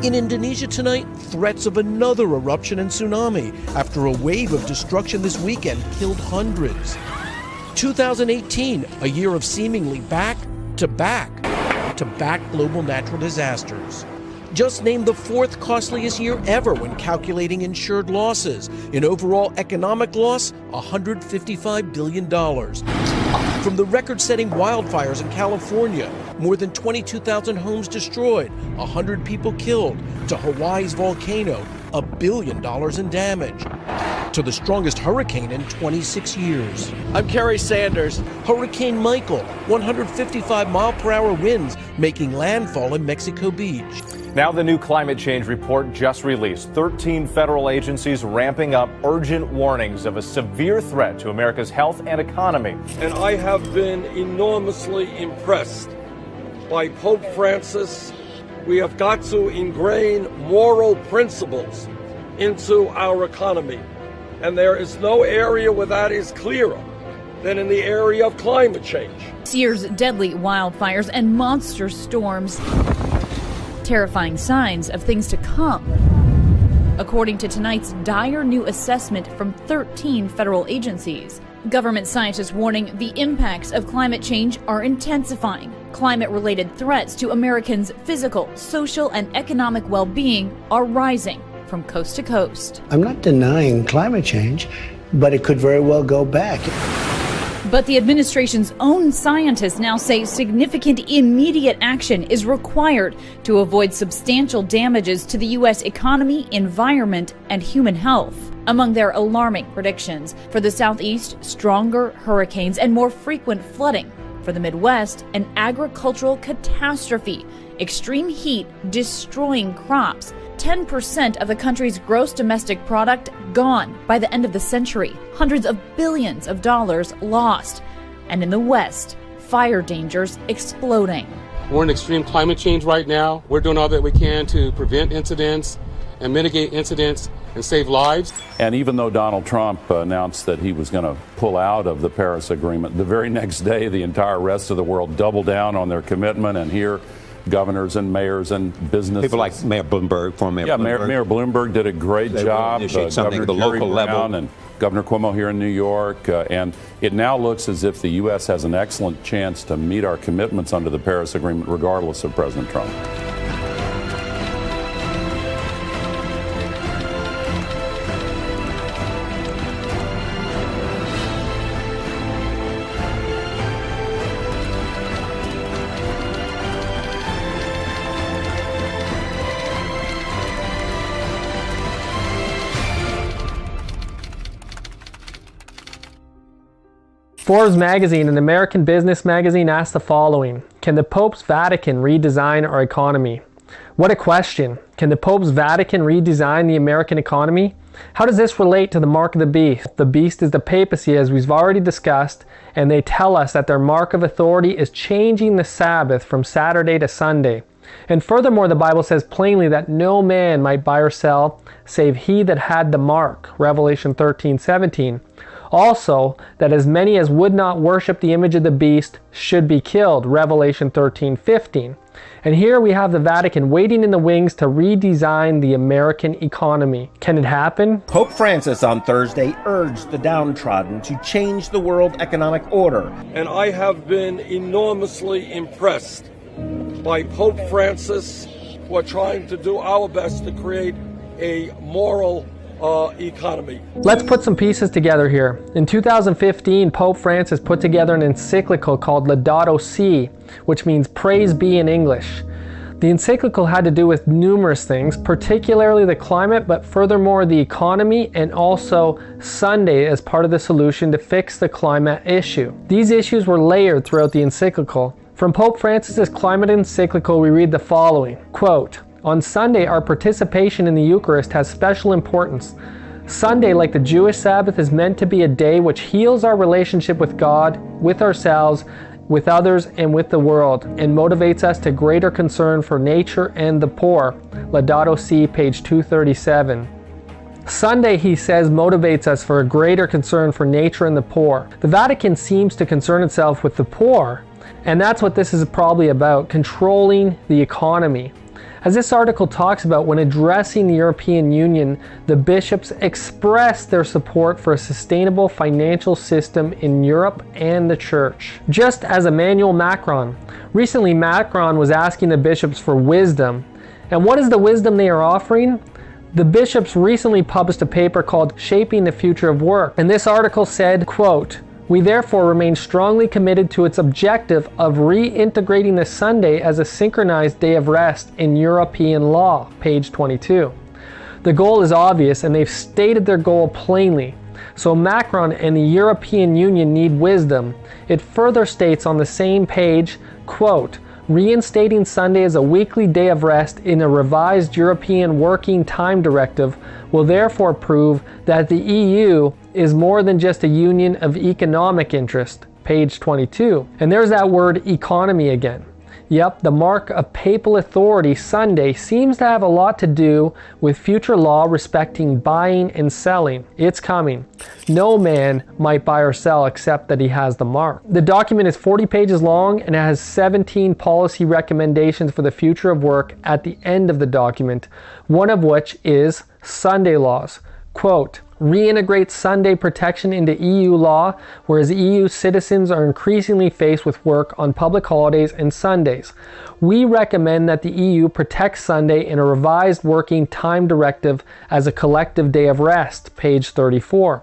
In Indonesia tonight, threats of another eruption and tsunami after a wave of destruction this weekend killed hundreds. 2018, a year of seemingly back-to-back global natural disasters. Just named the fourth costliest year ever when calculating insured losses. In overall economic loss, $155 billion. From the record-setting wildfires in California, more than 22,000 homes destroyed, 100 people killed, to Hawaii's volcano, $1 billion in damage, to the strongest hurricane in 26 years. I'm Kerry Sanders. Hurricane Michael, 155-mile-per-hour winds making landfall in Mexico Beach. Now the new climate change report just released. 13 federal agencies ramping up urgent warnings of a severe threat to America's health and economy. And I have been enormously impressed by Pope Francis. We have got to ingrain moral principles into our economy. And there is no area where that is clearer than in the area of climate change. This year's deadly wildfires and monster storms. Terrifying signs of things to come. According to tonight's dire new assessment from 13 federal agencies, government scientists warning the impacts of climate change are intensifying. Climate-related threats to Americans' physical, social, and economic well-being are rising from coast to coast. I'm not denying climate change, but it could very well go back. But the administration's own scientists now say significant immediate action is required to avoid substantial damages to the U.S. economy, environment, and human health. Among their alarming predictions for the Southeast, stronger hurricanes and more frequent flooding. For the Midwest, an agricultural catastrophe. Extreme heat destroying crops. 10% of the country's gross domestic product gone by the end of the century. Hundreds of billions of dollars lost. And in the West, fire dangers exploding. We're in extreme climate change right now. We're doing all that we can to prevent incidents and mitigate incidents and save lives. And even though Donald Trump announced that he was going to pull out of the Paris Agreement, the very next day the entire rest of the world doubled down on their commitment, and here governors and mayors and businesses. People like Mayor Bloomberg, former Mayor Bloomberg. Mayor Bloomberg did a great job. Something at the local level. And Governor Cuomo here in New York. And it now looks as if the U.S. has an excellent chance to meet our commitments under the Paris Agreement, regardless of President Trump. Forbes magazine, an American business magazine, asked the following: can the Pope's Vatican redesign our economy? What a question. Can the Pope's Vatican redesign the American economy? How does this relate to the mark of the beast? The beast is the papacy, as we've already discussed, and they tell us that their mark of authority is changing the Sabbath from Saturday to Sunday. And furthermore, the Bible says plainly that no man might buy or sell save he that had the mark, Revelation 13:17. Also, that as many as would not worship the image of the beast should be killed, Revelation 13:15. And here we have the Vatican waiting in the wings to redesign the American economy. Can it happen? Pope Francis on Thursday urged the downtrodden to change the world economic order. And I have been enormously impressed by Pope Francis. We're trying to do our best to create a moral economy. Let's put some pieces together here. In 2015, Pope Francis put together an encyclical called Laudato Si, which means praise be in English. The encyclical had to do with numerous things, particularly the climate, but furthermore the economy, and also Sunday as part of the solution to fix the climate issue. These issues were layered throughout the encyclical. From Pope Francis's climate encyclical, we read the following, quote, "On Sunday, our participation in the Eucharist has special importance. Sunday, like the Jewish Sabbath, is meant to be a day which heals our relationship with God, with ourselves, with others, and with the world, and motivates us to greater concern for nature and the poor." Laudato Si, page 237. Sunday, he says, motivates us for a greater concern for nature and the poor. The Vatican seems to concern itself with the poor, and that's what this is probably about, controlling the economy. As this article talks about, when addressing the European Union, the bishops expressed their support for a sustainable financial system in Europe and the church. Just as Emmanuel Macron. Recently, Macron was asking the bishops for wisdom. And what is the wisdom they are offering? The bishops recently published a paper called Shaping the Future of Work. And this article said, quote, "We therefore remain strongly committed to its objective of reintegrating the Sunday as a synchronized day of rest in European law," page 22. The goal is obvious, and they've stated their goal plainly. So Macron and the European Union need wisdom. It further states on the same page, quote, "Reinstating Sunday as a weekly day of rest in a revised European Working Time Directive will therefore prove that the EU is more than just a union of economic interest," page 22. And there's that word economy again. Yep, the mark of papal authority, Sunday, seems to have a lot to do with future law respecting buying and selling. It's coming. No man might buy or sell except that he has the mark. The document is 40 pages long and has 17 policy recommendations for the future of work at the end of the document, one of which is Sunday laws. Quote, "Reintegrate Sunday protection into EU law, whereas EU citizens are increasingly faced with work on public holidays and Sundays. We recommend that the EU protects Sunday in a revised Working Time Directive as a collective day of rest," page 34.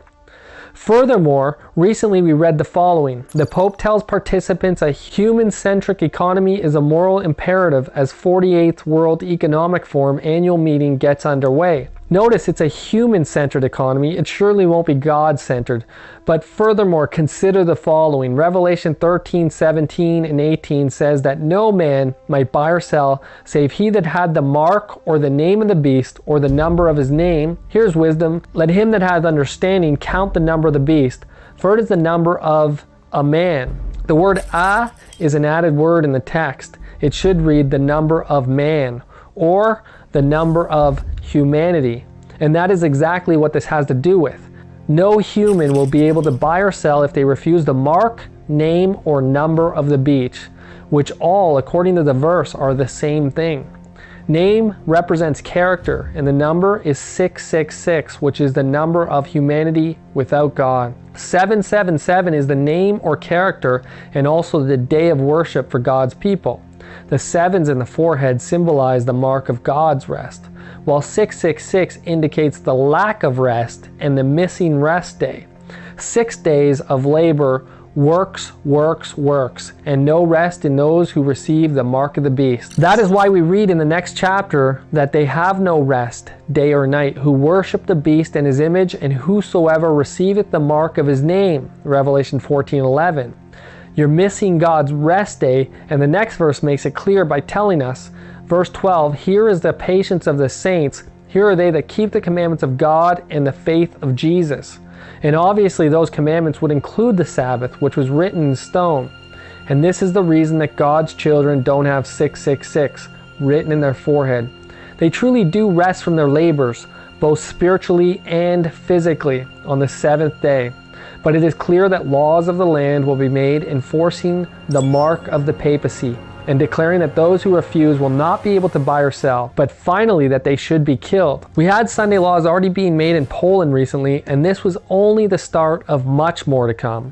Furthermore, recently we read the following. The Pope tells participants a human-centric economy is a moral imperative as 48th World Economic Forum annual meeting gets underway. Notice it's a human-centered economy. It surely won't be God-centered. But furthermore, consider the following. Revelation 13, 17, and 18 says that no man might buy or sell save he that had the mark or the name of the beast or the number of his name. Here's wisdom. Let him that hath understanding count the number of the beast, for it is the number of a man. The word "a" is an added word in the text. It should read the number of man or the number of humanity. And that is exactly what this has to do with. No human will be able to buy or sell if they refuse the mark, name, or number of the beast, which all, according to the verse, are the same thing. Name represents character, and the number is 666, which is the number of humanity without God. 777 is the name or character and also the day of worship for God's people. The sevens in the forehead symbolize the mark of God's rest, while 666 indicates the lack of rest and the missing rest day. 6 days of labor, works, and no rest in those who receive the mark of the beast. That is why we read in the next chapter that they have no rest, day or night, who worship the beast and his image, and whosoever receiveth the mark of his name. Revelation 14:11. You're missing God's rest day, and the next verse makes it clear by telling us, verse 12, "Here is the patience of the saints. Here are they that keep the commandments of God and the faith of Jesus." And obviously those commandments would include the Sabbath, which was written in stone. And this is the reason that God's children don't have 666 written in their forehead. They truly do rest from their labors, both spiritually and physically, on the seventh day. But it is clear that laws of the land will be made enforcing the mark of the papacy and declaring that those who refuse will not be able to buy or sell, but finally that they should be killed. We had Sunday laws already being made in Poland recently, and this was only the start of much more to come.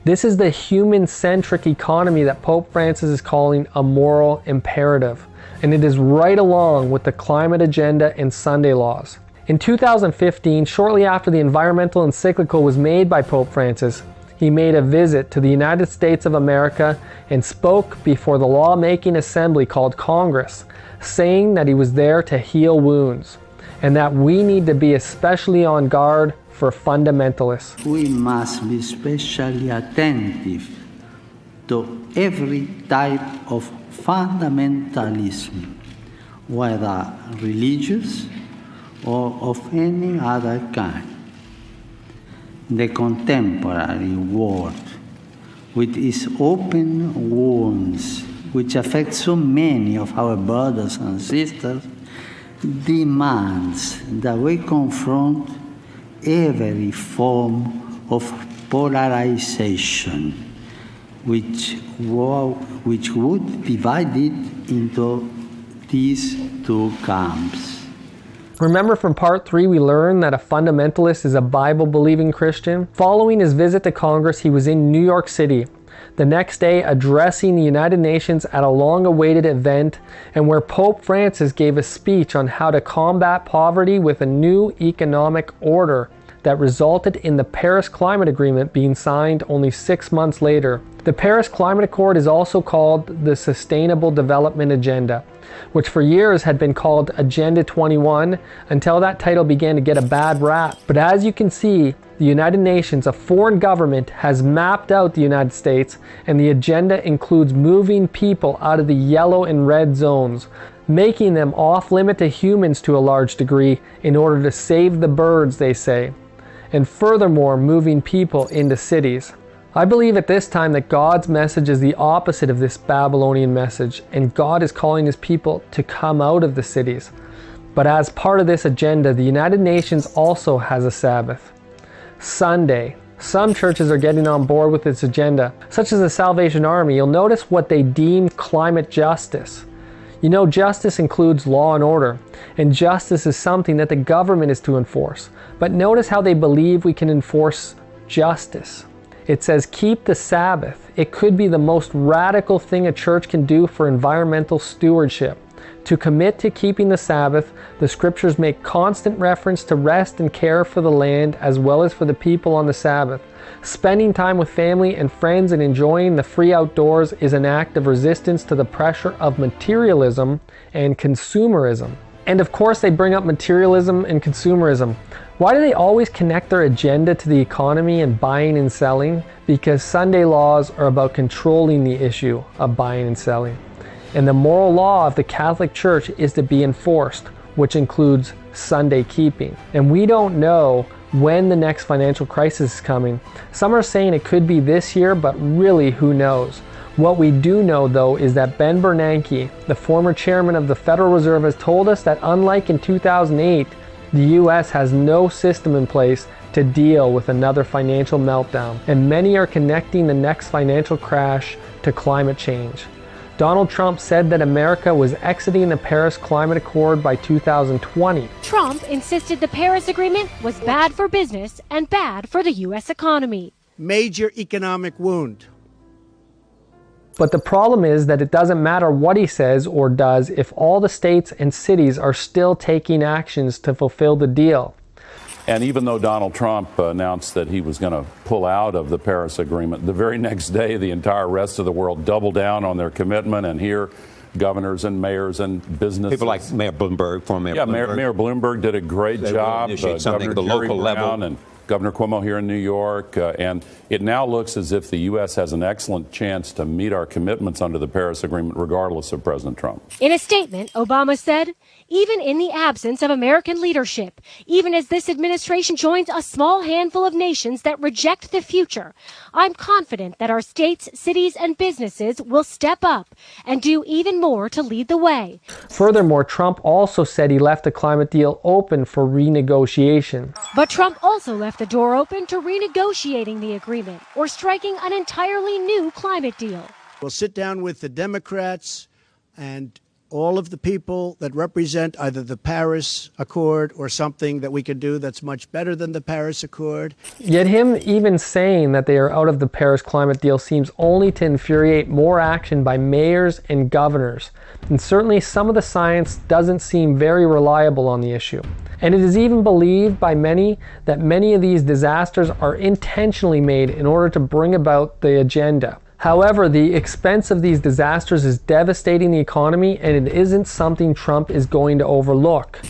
This is the human-centric economy that Pope Francis is calling a moral imperative, and it is right along with the climate agenda and Sunday laws. In 2015, shortly after the environmental encyclical was made by Pope Francis, he made a visit to the United States of America and spoke before the lawmaking assembly called Congress, saying that he was there to heal wounds and that we need to be especially on guard for fundamentalists. We must be especially attentive to every type of fundamentalism, whether religious or of any other kind. The contemporary world, with its open wounds, which affect so many of our brothers and sisters, demands that we confront every form of polarization, which would divide it into these two camps. Remember from part 3 we learned that a fundamentalist is a Bible-believing Christian? Following his visit to Congress, he was in New York City the next day addressing the United Nations at a long-awaited event, and where Pope Francis gave a speech on how to combat poverty with a new economic order that resulted in the Paris Climate Agreement being signed only 6 months later. The Paris Climate Accord is also called the Sustainable Development Agenda, which for years had been called Agenda 21 until that title began to get a bad rap. But as you can see, the United Nations, a foreign government, has mapped out the United States, and the agenda includes moving people out of the yellow and red zones, making them off-limit to humans to a large degree in order to save the birds, they say, and furthermore moving people into cities. I believe at this time that God's message is the opposite of this Babylonian message, and God is calling his people to come out of the cities. But as part of this agenda, the United Nations also has a Sabbath, Sunday. Some churches are getting on board with this agenda, such as the Salvation Army. You'll notice what they deem climate justice. You know, justice includes law and order, and justice is something that the government is to enforce. But notice how they believe we can enforce justice. It says keep the Sabbath. It could be the most radical thing a church can do for environmental stewardship. To commit to keeping the Sabbath, the scriptures make constant reference to rest and care for the land as well as for the people on the Sabbath. Spending time with family and friends and enjoying the free outdoors is an act of resistance to the pressure of materialism and consumerism. And of course they bring up materialism and consumerism. Why do they always connect their agenda to the economy and buying and selling? Because Sunday laws are about controlling the issue of buying and selling. And the moral law of the Catholic Church is to be enforced, which includes Sunday keeping. And we don't know when the next financial crisis is coming. Some are saying it could be this year, but really who knows? What we do know though is that Ben Bernanke, the former chairman of the Federal Reserve, has told us that unlike in 2008, the US has no system in place to deal with another financial meltdown. And many are connecting the next financial crash to climate change. Donald Trump said that America was exiting the Paris Climate Accord by 2020. Trump insisted the Paris Agreement was bad for business and bad for the U.S. economy. Major economic wound. But the problem is that it doesn't matter what he says or does if all the states and cities are still taking actions to fulfill the deal. And even though Donald Trump announced that he was going to pull out of the Paris Agreement, the very next day the entire rest of the world doubled down on their commitment, and here governors and mayors and businesses. People like Mayor Bloomberg, former Mayor Bloomberg. Mayor Bloomberg did a great job. Something at the local level. And Governor Cuomo here in New York, and it now looks as if the U.S. has an excellent chance to meet our commitments under the Paris Agreement regardless of President Trump. In a statement, Obama said, even in the absence of American leadership, even as this administration joins a small handful of nations that reject the future, I'm confident that our states, cities, and businesses will step up and do even more to lead the way. Furthermore, Trump also said he left the climate deal open for renegotiation. But Trump also left the door open to renegotiating the agreement or striking an entirely new climate deal. We'll sit down with the Democrats and all of the people that represent either the Paris Accord or something that we could do that's much better than the Paris Accord. Yet him even saying that they are out of the Paris climate deal seems only to infuriate more action by mayors and governors. And certainly some of the science doesn't seem very reliable on the issue. And it is even believed by many that many of these disasters are intentionally made in order to bring about the agenda. However, the expense of these disasters is devastating the economy, and it isn't something Trump is going to overlook.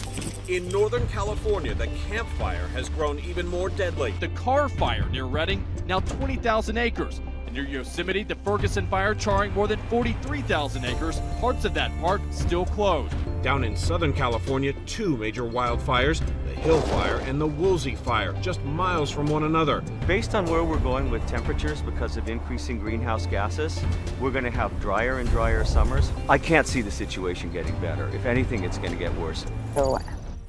In Northern California, the campfire has grown even more deadly. The Carr Fire near Redding, now 20,000 acres. And near Yosemite, the Ferguson Fire charring more than 43,000 acres. Parts of that park still closed. Down in Southern California, two major wildfires, the Hill Fire and the Woolsey Fire, just miles from one another. Based on where we're going with temperatures because of increasing greenhouse gases, we're going to have drier and drier summers. I can't see the situation getting better. If anything, it's going to get worse. So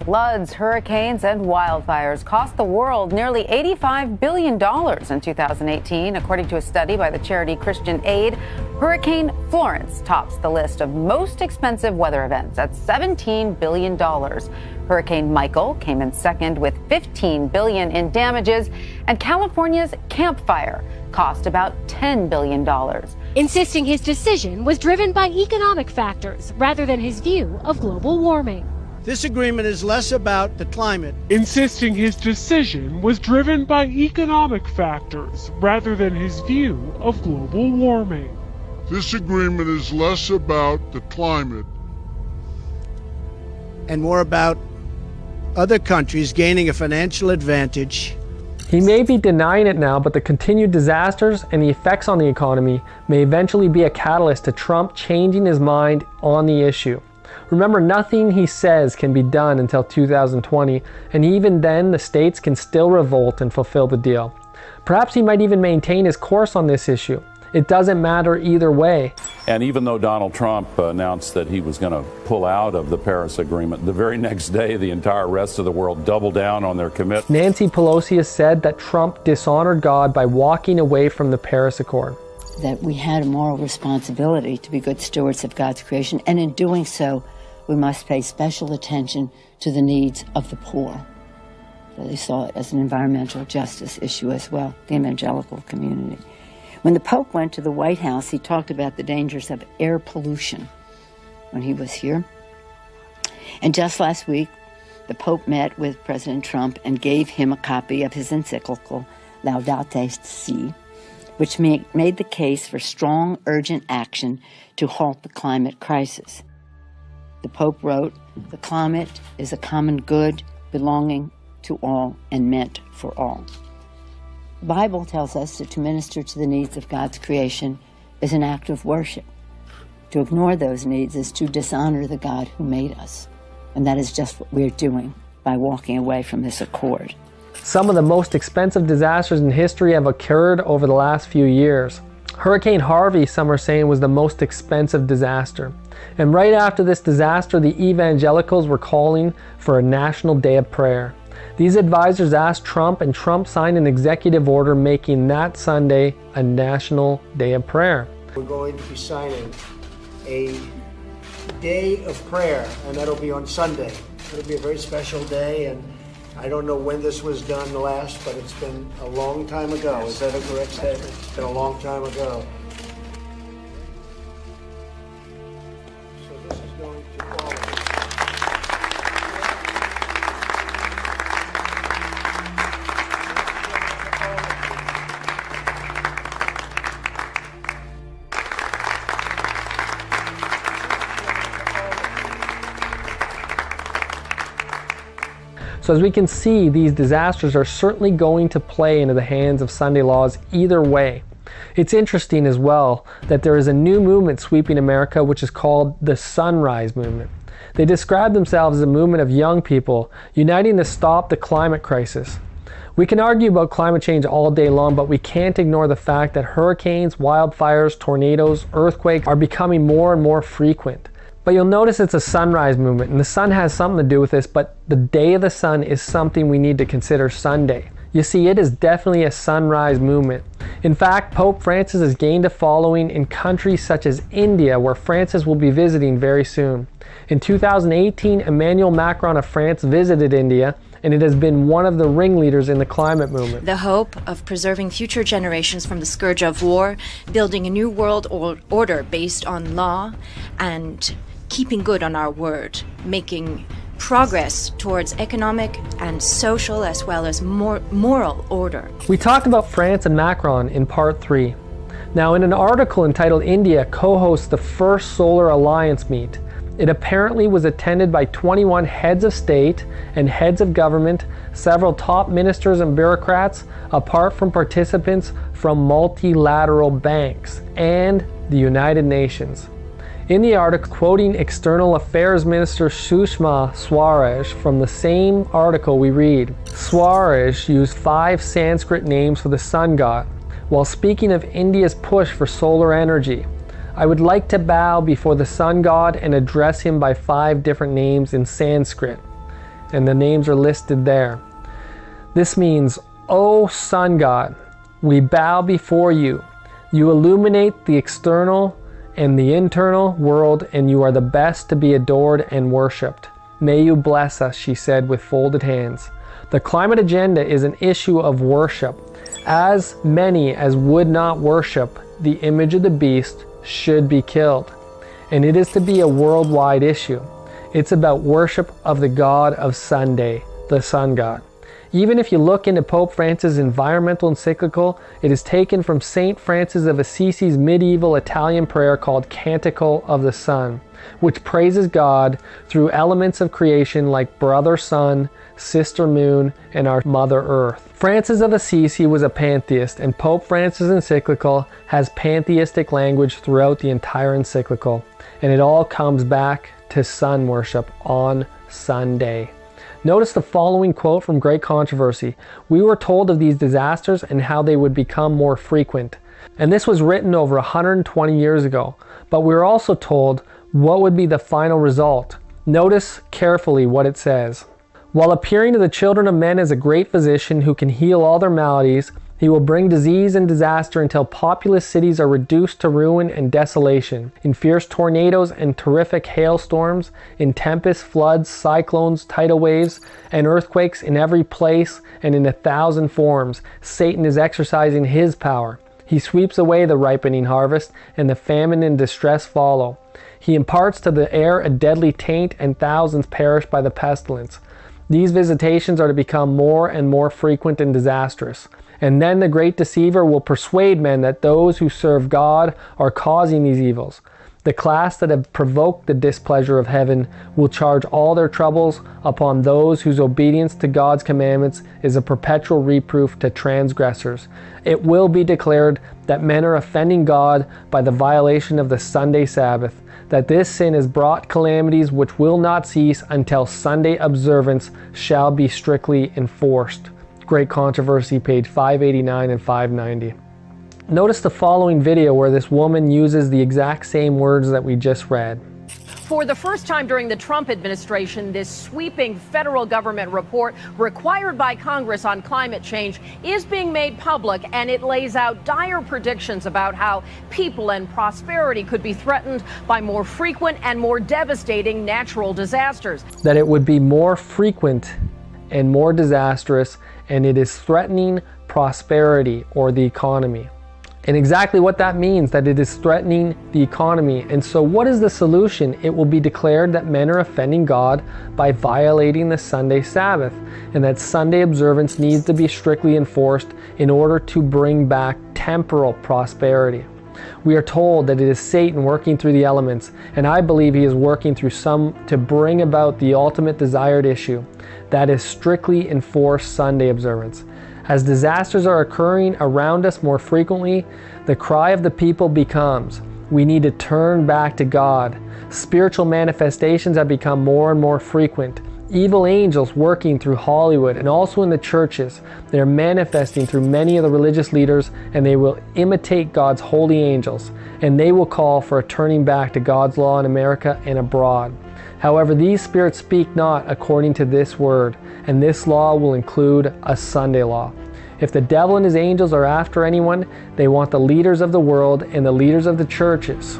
Floods, hurricanes, and wildfires cost the world nearly $85 billion in 2018. According to a study by the charity Christian Aid, Hurricane Florence tops the list of most expensive weather events at $17 billion. Hurricane Michael came in second with $15 billion in damages, and California's Camp Fire cost about $10 billion. Insisting his decision was driven by economic factors rather than his view of global warming. This agreement is less about the climate. Insisting his decision was driven by economic factors rather than his view of global warming. This agreement is less about the climate and more about other countries gaining a financial advantage. He may be denying it now, but the continued disasters and the effects on the economy may eventually be a catalyst to Trump changing his mind on the issue. Remember, nothing he says can be done until 2020, and even then the states can still revolt and fulfill the deal. Perhaps he might even maintain his course on this issue. It doesn't matter either way. And even though Donald Trump announced that he was going to pull out of the Paris Agreement, the very next day the entire rest of the world doubled down on their commitment. Nancy Pelosi has said that Trump dishonored God by walking away from the Paris Accord. That we had a moral responsibility to be good stewards of God's creation, and in doing so, we must pay special attention to the needs of the poor. So they saw it as an environmental justice issue as well, the evangelical community. When the Pope went to the White House, he talked about the dangers of air pollution when he was here. And just last week, the Pope met with President Trump and gave him a copy of his encyclical, Laudato Si', which made the case for strong, urgent action to halt the climate crisis. The Pope wrote, "The climate is a common good belonging to all and meant for all." The Bible tells us that to minister to the needs of God's creation is an act of worship. To ignore those needs is to dishonor the God who made us. And that is just what we're doing by walking away from this accord. Some of the most expensive disasters in history have occurred over the last few years. Hurricane Harvey, some are saying, was the most expensive disaster. And right after this disaster, the evangelicals were calling for a national day of prayer. These advisors asked Trump, and Trump signed an executive order making that Sunday a national day of prayer. We're going to be signing a day of prayer, and that'll be on Sunday. It'll be a very special day, and I don't know when this was done last, but it's been a long time ago. Is that a correct statement? It's been a long time ago. So this is going to follow. So as we can see, these disasters are certainly going to play into the hands of Sunday laws either way. It's interesting as well that there is a new movement sweeping America which is called the Sunrise Movement. They describe themselves as a movement of young people uniting to stop the climate crisis. We can argue about climate change all day long, but we can't ignore the fact that hurricanes, wildfires, tornadoes, earthquakes are becoming more and more frequent. But you'll notice it's a sunrise movement, and the sun has something to do with this, but the day of the sun is something we need to consider Sunday. You see, it is definitely a sunrise movement. In fact, Pope Francis has gained a following in countries such as India, where Francis will be visiting very soon. In 2018, Emmanuel Macron of France visited India, and it has been one of the ringleaders in the climate movement. The hope of preserving future generations from the scourge of war, building a new world order based on law, and keeping good on our word, making progress towards economic and social as well as moral order. We talked about France and Macron in part 3. Now, in an article entitled "India Co-hosts the First Solar Alliance Meet," it apparently was attended by 21 heads of state and heads of government, several top ministers and bureaucrats, apart from participants from multilateral banks and the United Nations. In the article, quoting External Affairs Minister Sushma Swaraj from the same article, we read, Swaraj used 5 Sanskrit names for the sun god while speaking of India's push for solar energy. I would like to bow before the sun god and address him by 5 different names in Sanskrit. and the names are listed there. This means, O sun god, we bow before you. You illuminate the external and the internal world, and you are the best to be adored and worshipped. May you bless us, she said with folded hands. The climate agenda is an issue of worship. As many as would not worship the image of the beast should be killed. And it is to be a worldwide issue. It's about worship of the God of Sunday, the sun god. Even if you look into Pope Francis' environmental encyclical, it is taken from St. Francis of Assisi's medieval Italian prayer called Canticle of the Sun, which praises God through elements of creation like brother sun, sister moon, and our mother earth. Francis of Assisi was a pantheist, and Pope Francis' encyclical has pantheistic language throughout the entire encyclical, and it all comes back to sun worship on Sunday. Notice the following quote from Great Controversy. We were told of these disasters and how they would become more frequent. And this was written over 120 years ago. But we were also told what would be the final result. Notice carefully what it says. While appearing to the children of men as a great physician who can heal all their maladies, he will bring disease and disaster until populous cities are reduced to ruin and desolation, in fierce tornadoes and terrific hailstorms, in tempests, floods, cyclones, tidal waves, and earthquakes in every place and in 1,000 forms. Satan is exercising his power. He sweeps away the ripening harvest, and the famine and distress follow. He imparts to the air a deadly taint, and thousands perish by the pestilence. These visitations are to become more and more frequent and disastrous. And then the great deceiver will persuade men that those who serve God are causing these evils. The class that have provoked the displeasure of heaven will charge all their troubles upon those whose obedience to God's commandments is a perpetual reproof to transgressors. It will be declared that men are offending God by the violation of the Sunday Sabbath, that this sin has brought calamities which will not cease until Sunday observance shall be strictly enforced. Great Controversy, page 589 and 590. Notice the following video where this woman uses the exact same words that we just read. For the first time during the Trump administration, this sweeping federal government report required by Congress on climate change is being made public, and it lays out dire predictions about how people and prosperity could be threatened by more frequent and more devastating natural disasters. That it would be more frequent and more disastrous, and it is threatening prosperity or the economy. And exactly what that means, that it is threatening the economy. And so what is the solution? It will be declared that men are offending God by violating the Sunday Sabbath, and that Sunday observance needs to be strictly enforced in order to bring back temporal prosperity. We are told that it is Satan working through the elements, and I believe he is working through some to bring about the ultimate desired issue, that is strictly enforced Sunday observance. As disasters are occurring around us more frequently, the cry of the people becomes, we need to turn back to God. Spiritual manifestations have become more and more frequent. Evil angels working through Hollywood and also in the churches. They're manifesting through many of the religious leaders, and they will imitate God's holy angels, and they will call for a turning back to God's law in America and abroad. However, these spirits speak not according to this word, and this law will include a Sunday law. If the devil and his angels are after anyone, they want the leaders of the world and the leaders of the churches.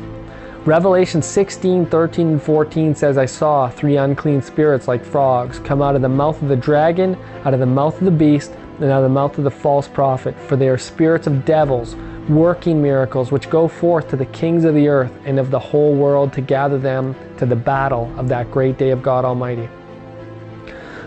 Revelation 16, 13, and 14 says, I saw 3 unclean spirits like frogs come out of the mouth of the dragon, out of the mouth of the beast, and out of the mouth of the false prophet, for they are spirits of devils, working miracles, which go forth to the kings of the earth and of the whole world to gather them to the battle of that great day of God Almighty.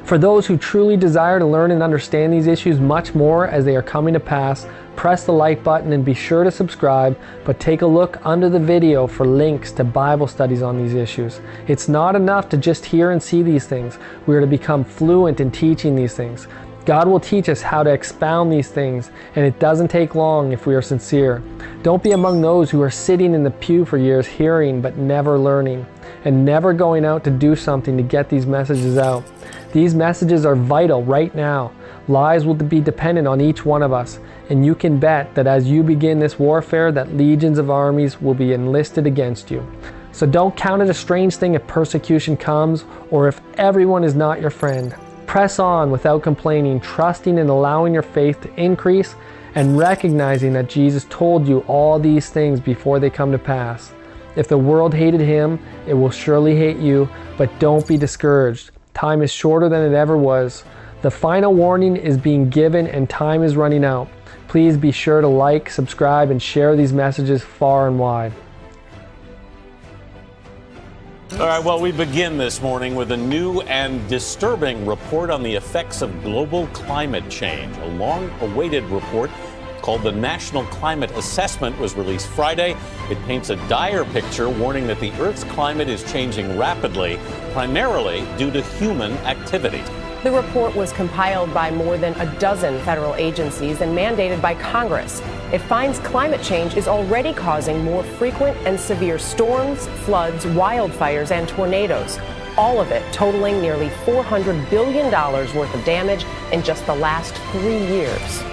For those who truly desire to learn and understand these issues much more as they are coming to pass, press the like button and be sure to subscribe, but take a look under the video for links to Bible studies on these issues. It's not enough to just hear and see these things. We are to become fluent in teaching these things. God will teach us how to expound these things, and it doesn't take long if we are sincere. Don't be among those who are sitting in the pew for years hearing but never learning, and never going out to do something to get these messages out. These messages are vital right now. Lives will be dependent on each one of us, and you can bet that as you begin this warfare that legions of armies will be enlisted against you. So don't count it a strange thing if persecution comes or if everyone is not your friend. Press on without complaining, trusting and allowing your faith to increase and recognizing that Jesus told you all these things before they come to pass. If the world hated him, it will surely hate you, but don't be discouraged. Time is shorter than it ever was. The final warning is being given and time is running out. Please be sure to like, subscribe, and share these messages far and wide. All right, well, we begin this morning with a new and disturbing report on the effects of global climate change. A long-awaited report called the National Climate Assessment was released Friday. It paints a dire picture, warning that the Earth's climate is changing rapidly, primarily due to human activity. The report was compiled by more than a dozen federal agencies and mandated by Congress. It finds climate change is already causing more frequent and severe storms, floods, wildfires, and tornadoes, all of it totaling nearly $400 billion worth of damage in just the last 3 years.